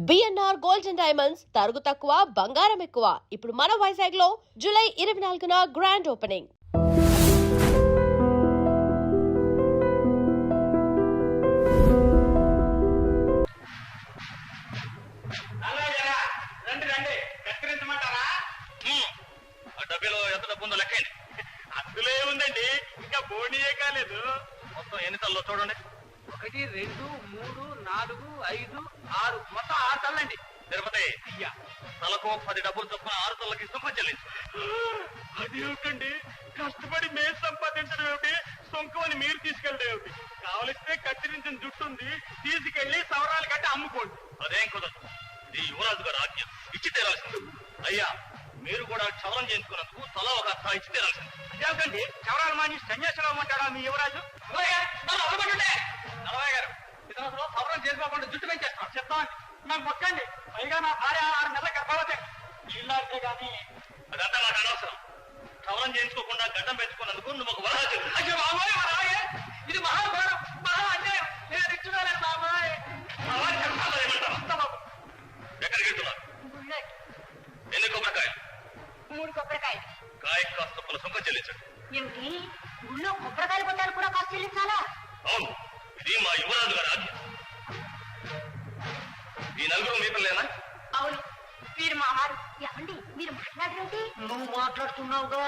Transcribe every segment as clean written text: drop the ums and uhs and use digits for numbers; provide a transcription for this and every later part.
BNR gold and diamonds తరుగు తక్కువ బంగారం ఎక్కువ. ఇప్పుడు మన వైజాగ్ లో జూలై 24న గ్రాండ్ ఓపెనింగ్. డబ్బులో ఎంత డబ్బు ఉందో లెక్కండి. అందులో ఏముందండి, ఇంకా బోనీయే కాలేదు. మొత్తం ఎన్ని తల్లో చూడండి. 1 2 3 4 5 6 మొత్తం 6 తల్లండి. తిరుపతి తలకు 10 డబ్బులు చొప్పున 6 తల్లకి సుంకం చెల్లించు. అది ఏమిటండి, కష్టపడి మేము సంపాదించడం ఏమిటి, సుంకం అని మీరు తీసుకెళ్ళడం ఏమిటి? కావలిస్తే కత్తిరించిన జుట్టు ఉంది, తీసుకెళ్లి సవరాలు కట్టి అమ్ముకోండి. అదేం కుదరదు, ఈ యువరాజు గారు ఆజ్ఞ, ఇచ్చి తీరాల్సింది. అయ్యా, మీరు కూడా క్షవరం చేయించుకున్నందుకు తల ఒక అర్థ ఇచ్చి తీరాల్సింది. అదేమిటండి, క్షవరాలు మాని సన్యాసం అమ్మంటాడా మీ యువరాజు? నలభై గారు ఇతను సవరం చేసుకోకుండా జుట్టు పెంచేస్తాం చెప్తామండి. నాకు మొక్కండి, పైగా నా భార్య 6 నెలల గర్భవతి. ఇల్లాడితే గానీ అదంతా నాకు అనవసరం. క్షవరం చేయించుకోకుండా గడ్డం పెంచుకున్నందుకు నువ్వు ఒక వరహాజు. అయ్యో బాబాయ్, వరహాయే ఇది మహాభారం, మహా అన్యాయం. నేను ఇచ్చుకోలేదు బాబాయ్. ఎక్కడికి వెళ్తున్నారు? ఎన్ని కొబ్బరికాయలు? 3 కొబ్బరికాయలు. కాయకు కాస్త తప్పుల సుంకం చెల్లించండి. ఏమిటి, గుళ్ళో కొబ్బరికాయలు కొట్టారు కూడా కాస్త చెల్లించాలా? అవును, ఇది మా యువరాజు గారి ఆజ్ఞ. ఈ నలుగురు మీ పిల్లేనా? అవును, మీరు మా వారు. ఏమండి, మీరు మాట్లాడేంటి? నువ్వు మాట్లాడుతున్నావుగా.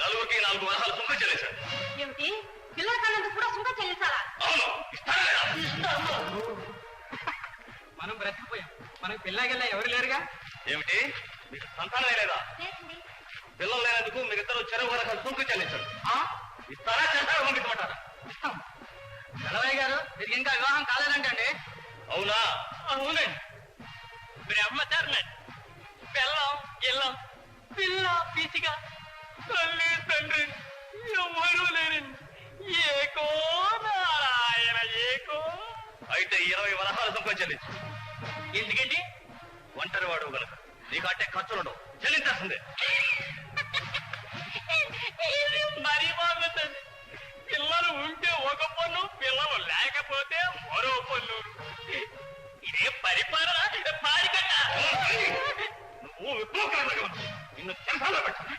నలుగురికి 4 వరహాలు సుంకం చెల్లించండి. ఏమిటి, పిల్లల కన్నందుకు కూడా సుంకం చెల్లించాలా? అవును, ఇస్తాను లేదా? మనం బ్రతికిపోయాం, మనకు పిల్లగిల్ల ఎవరు లేరుగా. ఏమిటి, మీకు సంతానమే లేదా? లేదండి. పిల్లలు లేనందుకు మీరిద్దరు చెరువు వరహాలు సుంకం చెల్లించండి. ఇస్తారా, చేస్తారా, పంపించమంటారా? నలభై గారు, మీకు ఇంకా వివాహం కాలేదంటండి. అవునా? అవునండి. బ్రహ్మచారులండి. పిల్లం ఇల్లం పిల్ల పిసిగా తల్లి తండ్రి ఎవరు లేరండి. ఏకో నారాయణ ఏకో. అయితే 20 వరహాలు సుంకం చెల్లించు. ఎందుకండి? ఒంటరి వాడు గనక నీకంటే ఖర్చులుండవు, చెల్లించాల్సిందే. మరీ బాగుందండి. పిల్లలు ఉంటే ఒక పన్ను, పిల్లలు లేకపోతే మరో పన్ను. ఇదే పరిపాలన. నువ్వు విప్లవకారులుగా ఉన్నావు. నిన్ను చెరసాలలో పెట్టాలి.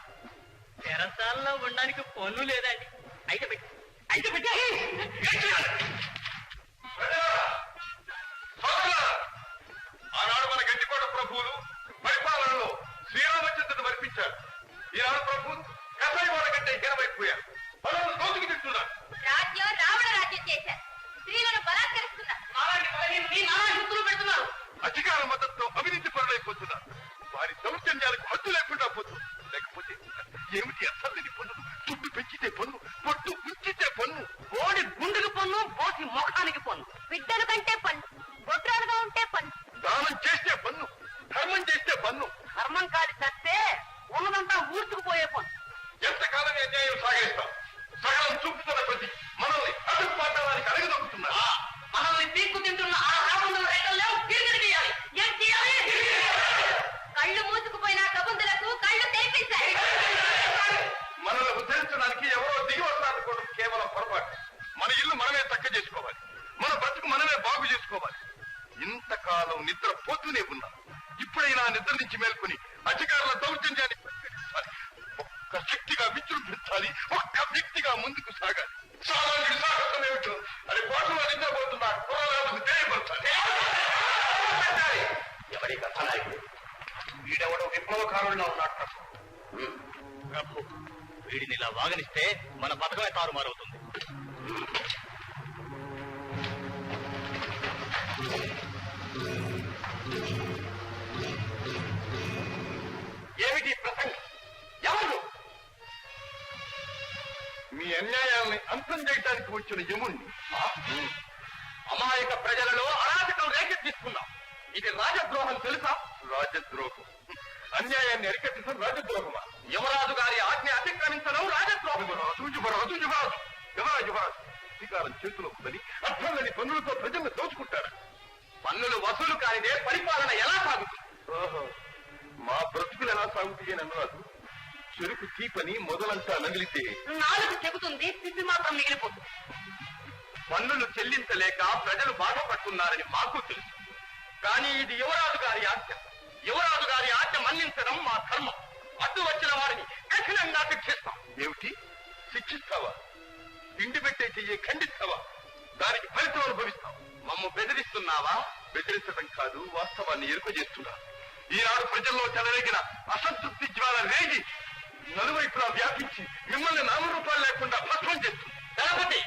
చెరసాల్లో ఉండడానికి పన్ను లేదండి. అయితే పెట్టి ఆనాడు మన గట్టికోట ప్రభువులు పరిపాలనలో శ్రీరామచంద్రుడు మరిపించారు. ఈనాడు ప్రభువులు కసాయివాడ కంటే హీనమైపోయారు. పనులను దోచుకు తింటున్నారు. రాజ్యం రావణ రాజ్యం చేశారు. స్త్రీలను బలాత్కరిస్తున్నారు. పెడుతున్నారు. అధికార మద్దతుతో అవినీతి పరులైపోతున్నారు. వారి దౌర్జన్యాలకు హద్దు లేకుండా పోతుంది. లేకపోతే ఏమిటి అసలు పన్నులు? చుట్టు పెంచితే పన్ను, పొట్టు ఉంచితే పన్ను, ఓడి గుండెకి పన్ను, పోసి ముఖానికి పన్ను. బిడ్డల కంటే పన్ను, గొడ్రాలుగా ఉంటే పన్ను. దానం చేస్తే పన్ను, ధర్మం చేస్తే పన్ను. ధర్మం కాడి చస్తే ఉన్నదంతా ఊడ్చుకుపోయే పన్ను. ఎంతకాలం అన్యాయం సాగేస్తాం? సగం చూపుతున్న ప్రతి మనల్ని అడుగు పాఠానికి అడగదొక్కుతున్నారు. మనల్ని పీక్కు తింటున్న ఆ రాబందుల రైతుల్లో కీర్తిని తీయాలి. ఏం తీయాలి? కళ్ళు మూసుకుపోయిన కబుందులకు కళ్ళు తెరిపించాయి. మనల్ని ఉద్ధరించడానికి ఎవరో దిగి వస్తారనుకోవడం కేవలం పొరపాటు. మన ఇల్లు మనమే చక్క చేసుకోవాలి, మన బ్రతుకు మనమే బాగు చేసుకోవాలి. ఇంతకాలం నిద్ర పోతూనే ఉన్నాం. ఇప్పుడైనా నిద్ర నుంచి మేల్కొని అధికారుల దౌర్జన్యాన్ని ప్రతిఘటించాలి. ఒక్క శక్తిగా విజృంభించాలి, ఒక్క వ్యక్తిగా ముందుకు సాగాలి. సామాన్యుడి సాహసం ఏమిటో అది కోటలో నిద్రపోతున్నారు పురాణాలకు తెలియపరచాలి. ఎవరి కథనాయకుడు వీడెవడో విప్లవకారుల్లో ఉన్నాడు ప్రభు. వీడిని ఇలా వాగనిస్తే మన పథకమే తారుమారవుతుంది. ఏమిటి ప్రసంగం? ఎవరు? మీ అన్యాయాల్ని అంతం చేయడానికి వచ్చిన యముణ్ణి. అమాయక ప్రజలలో అరాచకం రేకెత్తిస్తున్నాం. ఇది రాజద్రోహం తెలుసా? రాజద్రోహం, అన్యాయాన్ని అరికట్టడం రాజద్రోహమా? యువరాజు గారి ఆజ్ఞ అతిక్రమించడం రాజద్రోహం. యువరాజు అధికారం చేతిలో ఉందని అర్థం లేని పన్నులతో ప్రజలను దోచుకుంటారు. పన్నులు వసూలు కానిదే పరిపాలన ఎలా సాగుతుంది? మా బ్రతుకులు ఎలా సాగుతాయి అన్నరాజు? చెరుకు తీపని మొదలంతా నగిలితే నాలుగు చెబుతుంది, పిప్పి మాత్రం మిగిలిపోతుంది. పన్నులు చెల్లించలేక ప్రజలు బాధపడుతున్నారని మాకు తెలుసు. కానీ ఇది యువరాజు గారి ఆజ్ఞ. యువరాజు గారి ఆజ్ఞ మన్నించడం మా ధర్మం. అడ్డు వచ్చిన వారిని కఠినంగా శిక్షిస్తాం. ఏమిటి శిక్షిస్తావా? తిండి పెట్టే చెయ్యి ఖండిస్తావా? దానికి ఫలితం అనుభవిస్తాం. మమ్మ బెదిరిస్తున్నావా? బెదిరించడం కాదు, వాస్తవాన్ని ఎరుక చేస్తున్నా. ఈనాడు ప్రజల్లో చెలరేగిన అసంతృప్తి జ్వాల రేగి నలువైపులా వ్యాపించి మిమ్మల్ని నామరూపాలు లేకుండా భస్మం చేస్తుంది. దళపతి,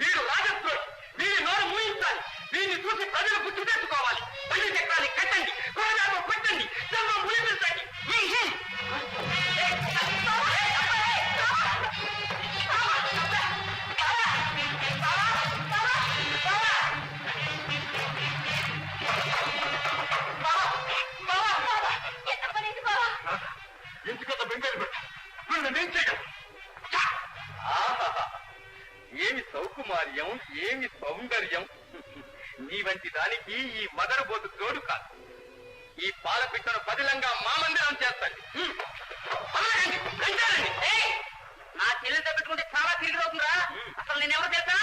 వీడు రాజద్రోహి. వీడి నోరు మూయించాలి. వీడిని చూసి ప్రజలు గుర్తు తెచ్చుకోవాలి. బలి చక్రాన్ని కట్టండి, కొరడాలు కొట్టండి, సర్వం మునిపించండి. ఎందుకంత బెంగారు పెట్ట నేను చేయగలను. ఏమి సౌకుమార్యం, ఏమి సౌందర్యం! నీ వంటి దానికి ఈ మదరబోతు తోడు కాదు. ఈ పాలపిట్టను పదిలంగా మా మందిరం చేస్తాను. నా చెల్లెలతో పెట్టుకుంటే చాలా తిరిగి అవుతుందా? అసలు నేను ఎవరు చేస్తా?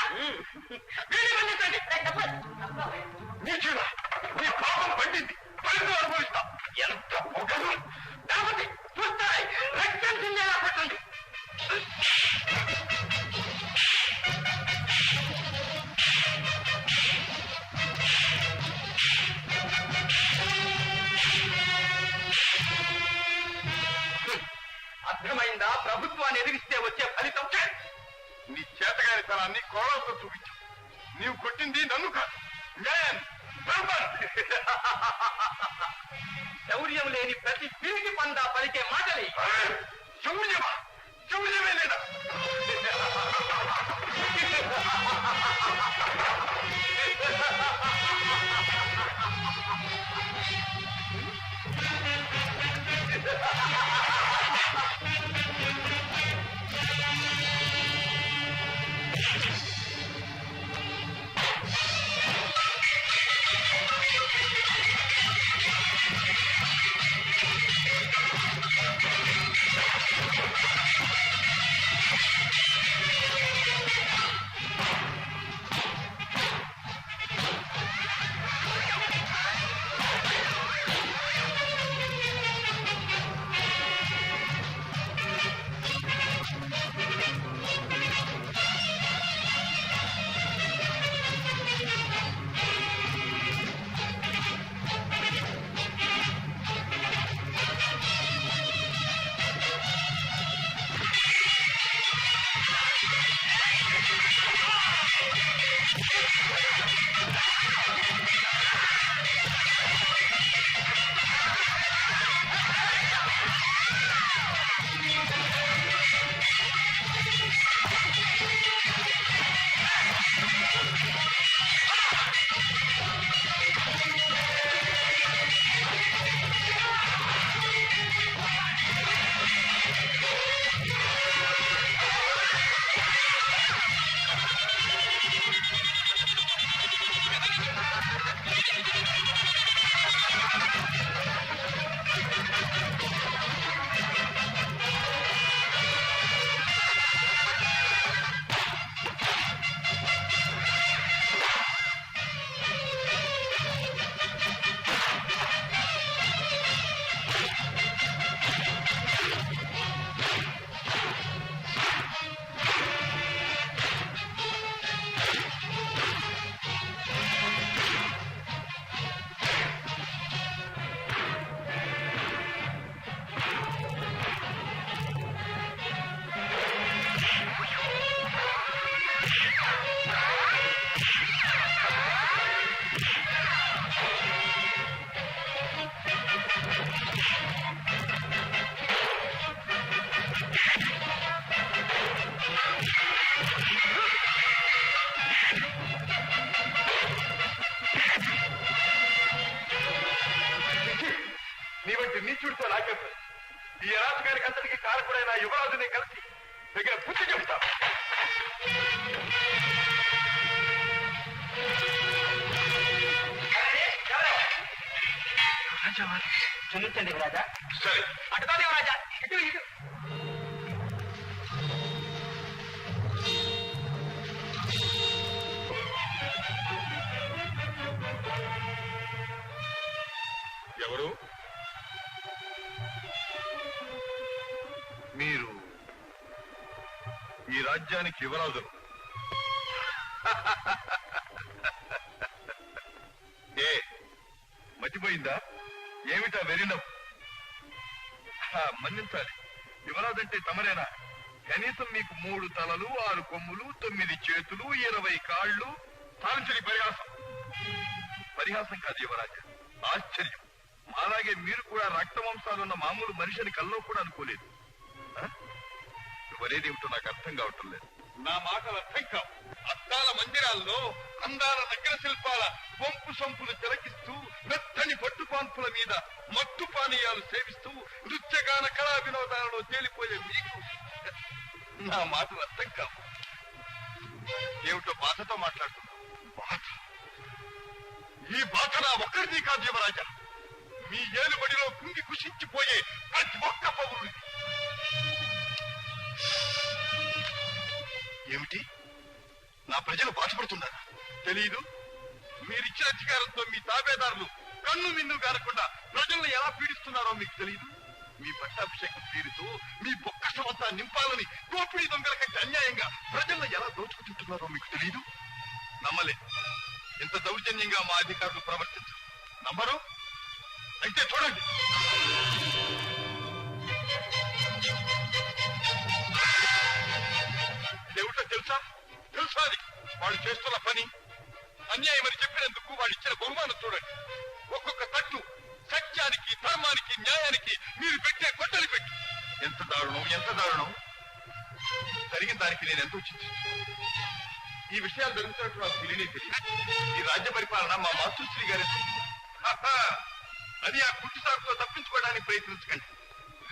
నీచుడా, నీ పాపం పండింది, ఫలితం అనుభవిస్తాం. ఎంత పొగరు! లేకపోతే చూస్తాయి, రక్తం చిందేలా పెట్టండి. అర్థమైందా? ప్రభుత్వాన్ని ఎదిరిస్తే వచ్చే ఫలితం నీ చేతగాని తనాన్ని కోడలతో చూపించు. నీవు కొట్టింది నన్ను కాదు, శౌర్యం లేని ప్రతి పిరికి పందా పలికే మాటలే. శౌర్యమా? శౌర్యమే లేదా? నీ వంటి నీచుడితో నాకెంత? ఈ అరాచకానికి అంతటికి కారకుడైన యువరాజుని కలిసి దగ్గర బుద్ధి చెబుతా. క్షమించండి రాజా. సరే, అటుకాదే రాజా, ఇటు ఇటు. ఎవరు మీరు? ఈ రాజ్యానికి యువరాజులు. ఏ మర్చిపోయిందా? ఏమిటా వెరినవు? మన్నించాలి, యువరాజంటే తమరేనా? కనీసం మీకు 3 తలలు, 6 కొమ్ములు, 9 చేతులు, 20 కాళ్ళు. సాధించని పరిహాసం. పరిహాసం కాదు యువరాజా, ఆశ్చర్యం. అలాగే మీరు కూడా రక్తవంశాలున్న మామూలు మనిషిని కల్లో కూడా అనుకోలేదు. ఎవరేదేమిటో నాకు అర్థం కావటం లేదు. నా మాటలు అర్థం కావు. అద్దాల మందిరాల్లో అందాల నగర శిల్పాల వంపు సంపులు తిలకిస్తూ, మెత్తని పట్టుపాన్పుల మీద మత్తు పానీయాలు సేవిస్తూ, నృత్యగాన కళా వినోదాలలో తేలిపోయే మీకు నా మాటలు అర్థం కావు. ఏమిటో బాధతో మాట్లాడుతున్నా. బాధ? ఈ బాధ నా ఒక్కరిది కాదు యువరాజా, మీ ఏలుబడిలో కుంగి కుషించిపోయే ప్రతి ఒక్క పౌరుడిది. ఏమిటి? నా ప్రజలు బాధపడుతున్నారా? తెలీదు. మీరిచ్చిన అధికారంతో మీ తాబేదారులు కన్ను మిన్ను గారకుండా ప్రజల్ని ఎలా పీడిస్తున్నారో మీకు తెలీదు. మీ పట్టాభిషేకం తీరుతూ మీ బొక్కసమంతా నింపాలని దోపిడీ దొంగల కంటే అన్యాయంగా ప్రజల్ని ఎలా దోచుకుంటున్నారో మీకు తెలీదు. నమ్మలేదు. ఇంత దౌర్జన్యంగా మా అధికారులు ప్రవర్తించారు. నమ్మరు? అయితే చూడండి. ఏమిటో తెలుసా? తెలుసా అది వాళ్ళు చేస్తున్న పని అన్యాయమని చెప్పినందుకు వాళ్ళు ఇచ్చిన బహుమానం చూడండి. ఒక్కొక్క తట్టు సత్యానికి, ధర్మానికి, న్యాయానికి మీరు పెట్టే గొడ్డలి పెట్టి. ఎంత దారుణం, ఎంత దారుణం! జరిగిన దానికి నేను ఎంతో చింతిస్తాను. ఈ విషయాలు జరుగుతున్నట్టు నాకు తెలియనే తెలియదు. ఈ రాజ్య పరిపాలన మా మాతృశ్రీ గారి అది ఆ గుడ్డి సాగుతో తప్పించుకోవడానికి ప్రయత్నించకండి.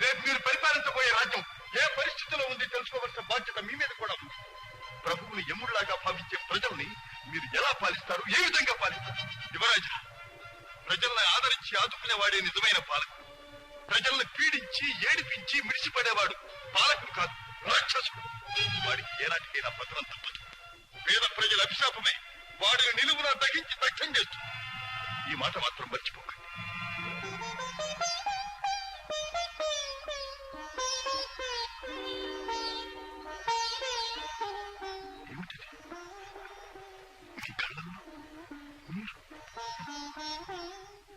రేపు మీరు పరిపాలించబోయే రాజ్యం ఏ పరిస్థితిలో ఉంది తెలుసుకోవాల్సిన బాధ్యత మీ మీద కూడా ఉంది. ప్రభువుని యముడిలాగా భావించే ప్రజల్ని మీరు ఎలా పాలిస్తారు, ఏ విధంగా పాలిస్తారు? యువరాజా, ప్రజల్ని ఆదరించి ఆదుకునేవాడే నిజమైన పాలకుడు. ప్రజల్ని పీడించి, ఏడిపించి మిడిసిపడేవాడు పాలకుడు కాదు, రాక్షసుడు. వాడికి ఏనాటికైనా పతనం తప్పదు. పేద ప్రజల అభిశాపమే వాడిని నిలువునా తగ్గించి దగ్ధం చేస్తుంది. ఈ మాట మాత్రం మర్చిపోకండి. ఏమిటిది? మీ కళ్ళల్లో నీరు.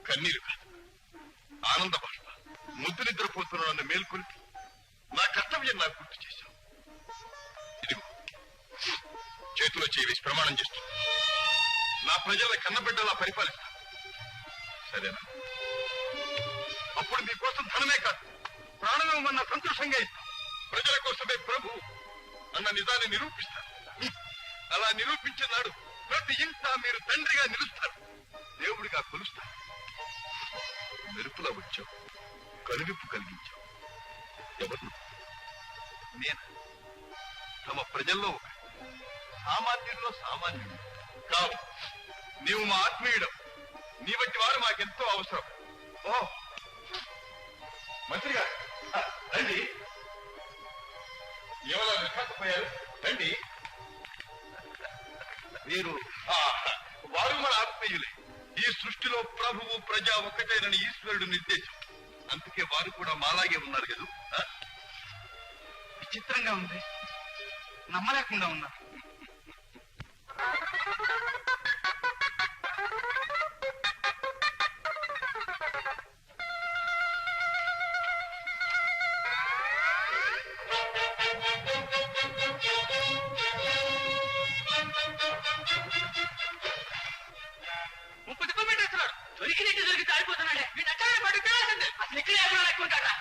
కన్నీరు కాదు, ఆనంద బాష్ప. ముద్దు నిద్రపోతున్న నన్ను మేల్కొల్పి నా కర్తవ్యం నాకు గుర్తు చేశావు. ఇదిగో చేతిలో చేసి ప్రమాణం చేస్తున్నా. నా ప్రజల కన్నబిడ్డలా పరిపాలిస్తా. సరేనా? అప్పుడు మీకోసం ధనమే కాదు, ప్రాణమేమన్నా సంతోషంగా ఇస్తాం. ప్రజల కోసమే ప్రభు అన్న నిజాన్ని నిరూపిస్తారు. అలా నిరూపించిన నాడు ప్రతి ఇంట మీరు తండ్రిగా నిలుస్తారు, దేవుడిగా కొలుస్తారు. మెరుపులా వచ్చావు, కనువిప్పు కలిగించావు. ఎవరు? నేను. తమ ప్రజల్లో ఒక సామాన్యుల్లో సామాన్యుడు కావు. నీవు మా ఆత్మీయుడం. నీ వంటి వారు మాకెంతో అవసరం. ఓ మంత్రి గారు రండి. ఎవరో విశ్వాసపోయారు, రండి. మీరు వారు మన ఆత్మీయులే. ఈ సృష్టిలో ప్రభువు ప్రజ ఒక్కటేనని ఈశ్వరుడు నిర్దేశం. అందుకే వారు కూడా మాలాగే ఉన్నారు కదా. విచిత్రంగా ఉంది, నమ్మలేకుండా ఉన్నా. దొరికినట్టు దొరికి తాడిపోతున్నాడే. వీడు అక్కడ పడుకోవాల్సిందే. అసలు ఇక్కడ ఎవరు ఎక్కుంటారా?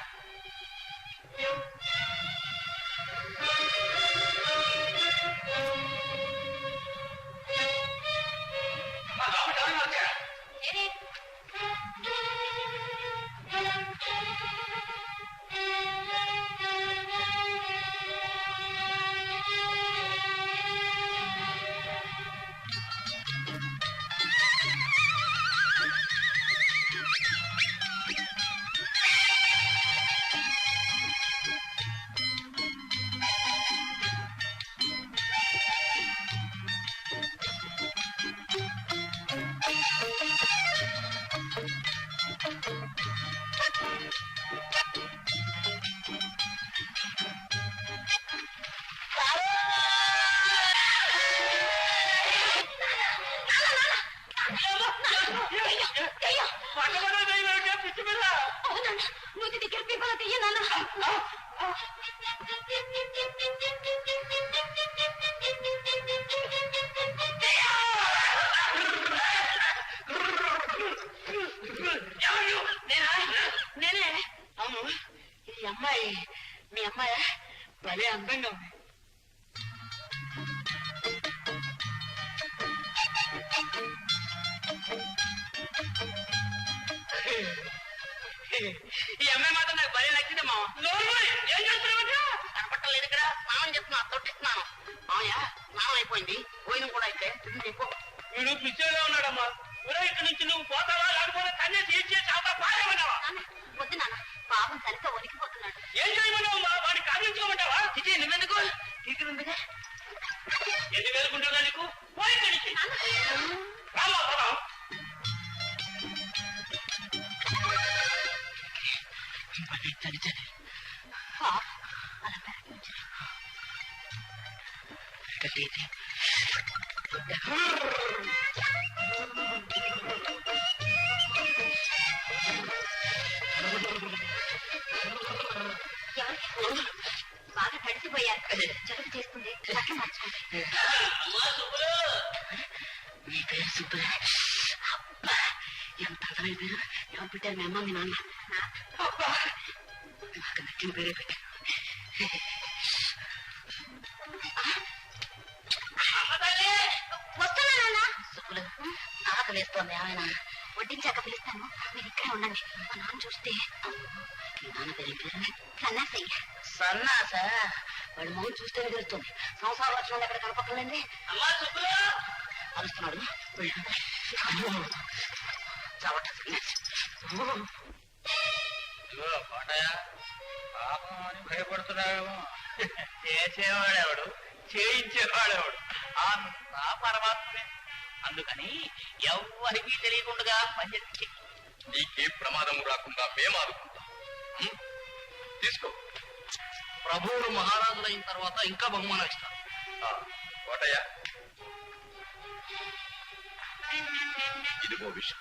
పిచ్చి పిల్ల నువ్వు దగ్గర పీపాల తీయ నాన్న నేనే అవును ఈ అమ్మాయి మీ అమ్మాయి భలే అందంగా ఉంది ఈ అమ్మాయి మాత్రం నాకు భలే నచ్చింది మామ ఏం చేస్తున్నావు కనపట్టలేదు ఇక్కడ స్నానం చేస్తున్నా తొట్టిస్తున్నాను మామయ్య స్నానం అయిపోయింది భోజనం కూడా అయితే చెప్పు వీడు పిచ్చోలో ఉన్నాడమ్మా ఊరే ఇక్కడి నుంచి నువ్వు పోతావా లేకపోతే కన్నే తీసేసి అవతా పారేమన్నావా వద్దు నాన్న పాపం సరిగ్గా వణికిపోతున్నాడు ఏం చేయమన్నావమ్మా వాడిని కామించుకోమంటావా చిచి నువ్వెందుకు తీసుకుందిగా ఎన్ని వేలుకుంటుందా నీకు పోయి ఇక్కడి నుంచి రామా పోదాం చలి చలి అలా పెరగించు బాగా తడిసిపోయారు జలుబు చేస్తుంది బట్టలు మార్చుకోండి మీ పేరు సుబ్బు అబ్బా ఎంత అందమైంది ఎవరు పెట్టారు మీ అమ్మ మీ నాన్న నాకు నచ్చిన పేరే పెట్టారు వస్తున్నా నాన్న సుబ్బులు ఆకలి వేస్తోంది ఏమైనా వడ్డించాక పిలుస్తాను మీరు ఇక్కడే ఉండండి మా నాన్న చూస్తే మీ నాన్న పేరు సన్నాసయ్య సన్నాస వాడి మొహం చూస్తేనే తెలుస్తుంది సంసార లక్షణాలు ఎక్కడ కనపక్కలేండి అమ్మా సుబ్బులు అరుస్తున్నాడు చవట కోటయ్య పాపం అని భయపడుతున్నాడేమో చేసేవాడెవడు చేయించేవాడెవడు అంతా పరమాత్మే అందుకని ఎవ్వరికీ తెలియకుండా పనిచేసి నీకే ప్రమాదం రాకుండా మేము ఆదుకుంటాం తీసుకో ప్రభువులు మహారాజులైన తర్వాత ఇంకా బహుమానం ఇస్తారు కోటయ్య ఇదిగో విషయం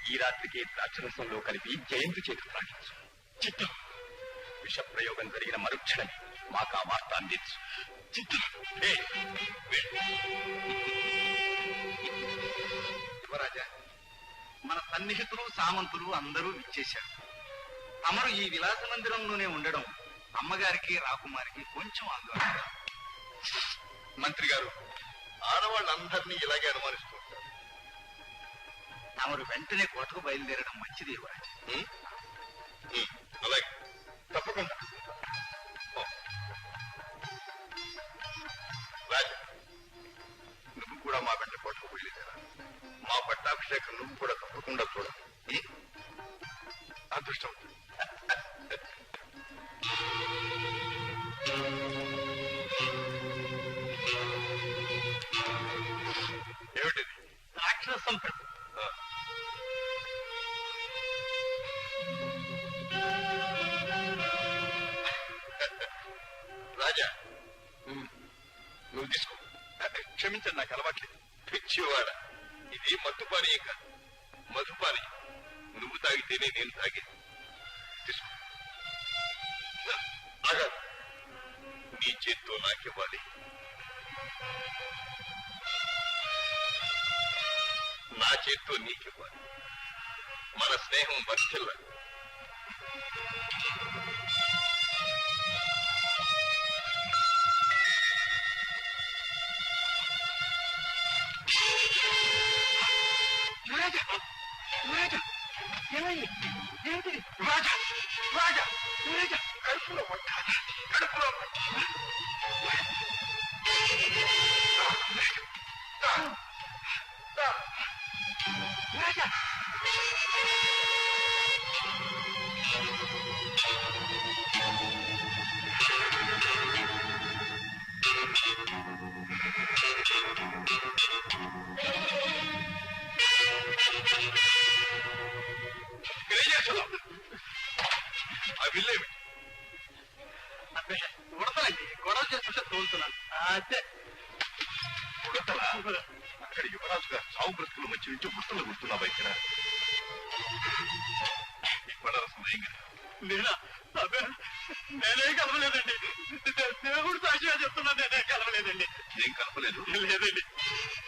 ఈ రాత్రికి ద్రాక్షరసంలో కలిపి జయంతి చేతి ప్రాణించు చిత్తం విష ప్రయోగం జరిగిన మరుక్షణమే మాకు ఆ వార్త అందించు చిత్తం యువరాజా మన సన్నిహితులు సామంతులు అందరూ విచ్చేశారు తమరు ఈ విలాస మందిరంలోనే ఉండడం అమ్మగారికి రాకుమారికి కొంచెం ఆందోళన మంత్రి గారు ఆడవాళ్ళందరినీ ఇలాగే అనుమానిస్తూ ఉంటారు తమరు వెంటనే కోటకు బయలుదేరడం మంచిది యువరాజా అలాగే తప్పకుండా రాజా నువ్వు కూడా మా వెంట కోటకు బయలుదేరా మా పట్టాభిషేకం నువ్వు కూడా తప్పకుండా చూడాలి అదృష్టం ఏమిటిది రాక్షసం ప్రభు రాజా నువ్వు తీసుకో క్షమించండి నాకు అలవాట్లేదు పిచ్చివాడ ఇది మత్తుపానీయం కాదు మధుపానీయం నువ్వు తాగితేనే నేను తాగేది తీసుకో ఆగాదు నీ చేత్తో నాకివ్వాలి నా చేత్తో నీకివ్వాలి మన స్నేహం వర్తిల్లాలి రాజా రాజా ఏమైంది ఏమిటిది రాజా రాజా రాజా కడుపులో పట్టాలి కడుపులో రాజా తెలియజేస్తున్నాం ఆ విల్లేమిటి? అబ్బే ఉడతలండి, గొడవ చేస్తుంటే తోలుతున్నాను అంతే. ఉడతలా? అక్కడ యువరాజు గారు సాగు బ్రతుకుల మధ్య నుంచి ఉడతలు గుర్తున్నావా ఇక్కడ? ఇప్పటి సమయం కదా. నేనా? అబ్బే నేనే కలవలేదండి, దేవుడు సాక్షిగా చెప్తున్నా, నేనే కలవలేదండి. ఏం కలపలేదు? లేదండి.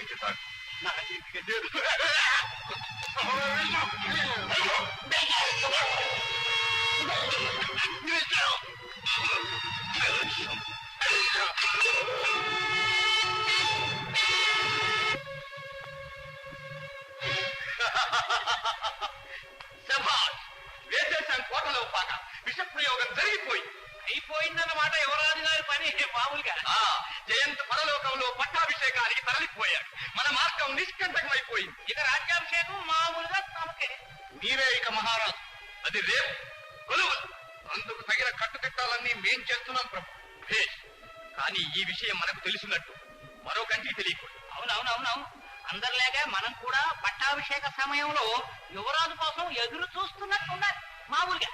ఇంక తాగు. నాకు ఇంక లేదు. శభాష్! వేసేశాను కోటలో పాక. విష ప్రయోగం జరిగిపోయింది. అయిపోయిందన్నమాట యువరాజు గారి పని మామూలుగా. జయంత్ పరలోకంలో పట్టాభిషేకానికి తరలిపోయాడు. మన మార్గం నిష్కంటకమైపోయింది. ఇక రాజ్యాభిషేకం మామూలుగా తమకే. మీరే ఇక మహారాజు. అది రేపు కొలువులు. అందుకు తగిన కట్టుదిట్టాలన్నీ మేం చేస్తున్నాం ప్రభు. భేష్. కానీ ఈ విషయం మనకు తెలిసినట్టు మరో కంటికి తెలియకూడదు. అవునవునవునవును. అందరిలాగా మనం కూడా పట్టాభిషేక సమయంలో యువరాజు కోసం ఎదురు చూస్తున్నట్టు ఉండాలి మామూలుగా.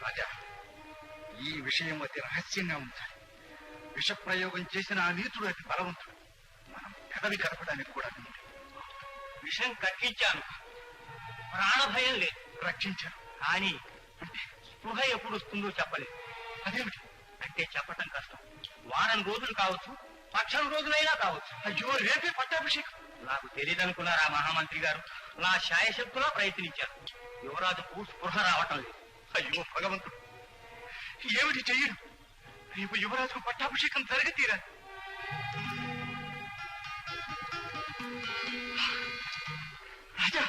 రాజా, ఈ విషయం అతి రహస్యంగా ఉంచాలి. విష ప్రయోగం చేసిన ఆ నీతుడు అతి బలవంతుడు. మనం పెదవి కలపడానికి కూడా వీలు. విషం కక్కించాను, ప్రాణభయం లేదు. రక్షించారు. కానీ స్పృహ ఎప్పుడు వస్తుందో చెప్పలేదు. అదేమిటి? అంటే చెప్పటం కష్టం. వారం రోజులు కావచ్చు, పక్షం రోజులైనా కావచ్చు. అయ్యో, రేపే పట్టాభిషేకం. నాకు తెలియదనుకున్నారా మహామంత్రి గారు? నా శాయశక్తులా ప్రయత్నించారు. యువరాజుకు స్పృహ రావటం లేదు. అయ్యో భగవంతుడు, ఏమిటి చెయ్యడు? రేపు యువరాజుకు పట్టాభిషేకం జరగ తీరాలి. రాజా,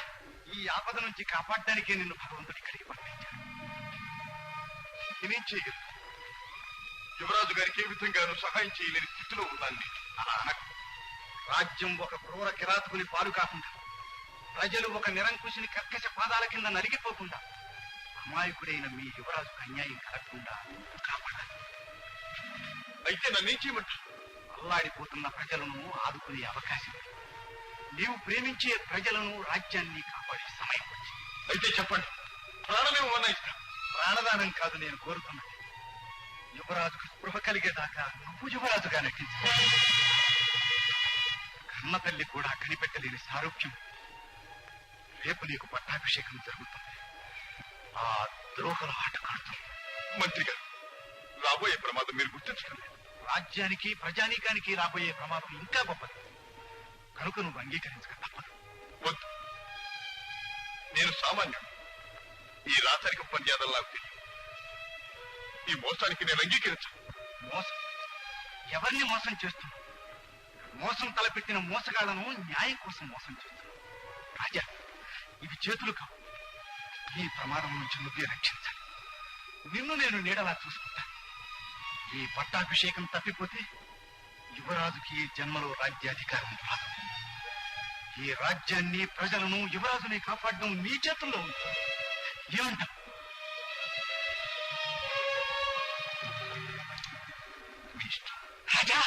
ఈ ఆపద నుంచి కాపాడడానికే నిన్ను భగవంతుడు ఇక్కడికి పంపించాడు. నేనేం చేయగలను? యువరాజు గారికి ఏ విధంగానూ సహాయం చేయలేని స్థితిలో ఉన్నాను నేను. అలా అనకు. రాజ్యం ఒక క్రూర కిరాతకుని పాలు కాకుండా, ప్రజలు ఒక నిరంకుశుని కర్కశ పాదాల కింద నలిగిపోకుండా, అమాయకుడైన మీ యువరాజుకు అన్యాయం కలగకుండా కాపాడాలి. అయితే నన్నేం చేయమంటారు? అల్లాడిపోతున్న ప్రజలను ఆదుకునే అవకాశం. నీవు ప్రేమించే ప్రజలను, రాజ్యాన్ని కాపాడే సమయం వచ్చింది. అయితే చెప్పండి, ప్రాణమే ఓనయిస్తా. ప్రాణదానం కాదు నేను కోరుతున్నది. యువరాజుకు స్పృహ కలిగేదాకా నువ్వు యువరాజుగా నటించు. కన్న తల్లి కూడా కనిపెట్టలేని సారూప్యం. రేపు నీకు పట్టాభిషేకం జరుగుతుంది. ఆ ద్రోహుల ఆట కడుతుంది. మంత్రి గారు, రాబోయే ప్రమాదం మీరు గుర్తించడం లేదు. రాజ్యానికి, ప్రజానీకానికి రాబోయే ప్రమాదం ఇంకా గొప్పది. కనుక నువ్వు అంగీకరించక తప్పదు. వద్దు, నేను సామాన్యుడు. ఈ రాచరిక మర్యాదలు నాకు తెలియదు. ఈ మోసానికి నేను అంగీకరించను. మోసం? ఎవరిని మోసం చేస్తున్నావు? మోసం తలపెట్టిన మోసగాళ్లను న్యాయం కోసం మోసం చేస్తున్నావు. రాజా, ఇవి చేతులు కావు. ఈ ప్రమాదం నుంచి నువ్వే రక్షించాలి. నిన్ను నేను నీడలా చూసుకుంటాను. ఈ పట్టాభిషేకం తప్పిపోతే యువరాజుకి ఈ జన్మలో రాజ్యాధికారం రాదు. ఈ రాజ్యాన్ని, ప్రజలను, యువరాజుని కాపాడడం నీ చేతుల్లో ఉంది. ఏమంటావు? రాజా,